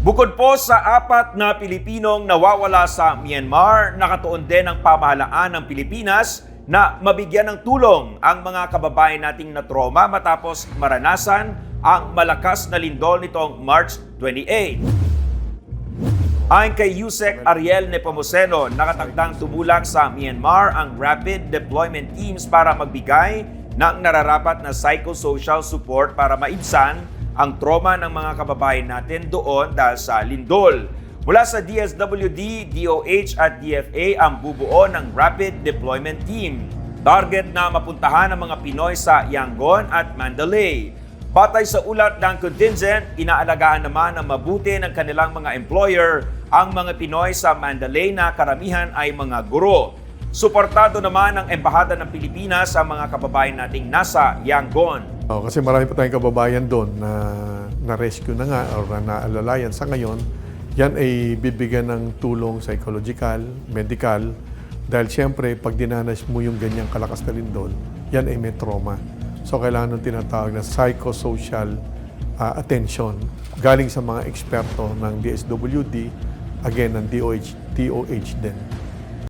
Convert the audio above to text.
Bukod po sa 4 na Pilipinong nawawala sa Myanmar, nakatuon din ang pamahalaan ng Pilipinas na mabigyan ng tulong ang mga kababayan nating na-trauma matapos maranasan ang malakas na lindol nitong March 28. Ayon kay Yusek Ariel Nepomuceno, nakatagdang tumulak sa Myanmar ang Rapid Deployment Teams para magbigay ng nararapat na psychosocial support para maibsan ang trauma ng mga kababayan natin doon dahil sa lindol. Mula sa DSWD, DOH at DFA ang bubuo ng Rapid Deployment Team. Target na mapuntahan ang mga Pinoy sa Yangon at Mandalay. Batay sa ulat ng contingent, inaalagaan naman ng mabuti ng kanilang mga employer ang mga Pinoy sa Mandalay na karamihan ay mga guro. Suportado naman ng Embahada ng Pilipinas sa mga kababayan nating nasa Yangon. Kasi marami pa tayong kababayan doon na na-rescue na nga o na naalalayan sa ngayon. Yan ay bibigyan ng tulong psychological, medical, dahil siyempre pag dinanas mo yung ganyang kalakas na lindol, yan ay may trauma. So kailangan ng tinatawag na psychosocial attention galing sa mga eksperto ng DSWD, again ng DOH din.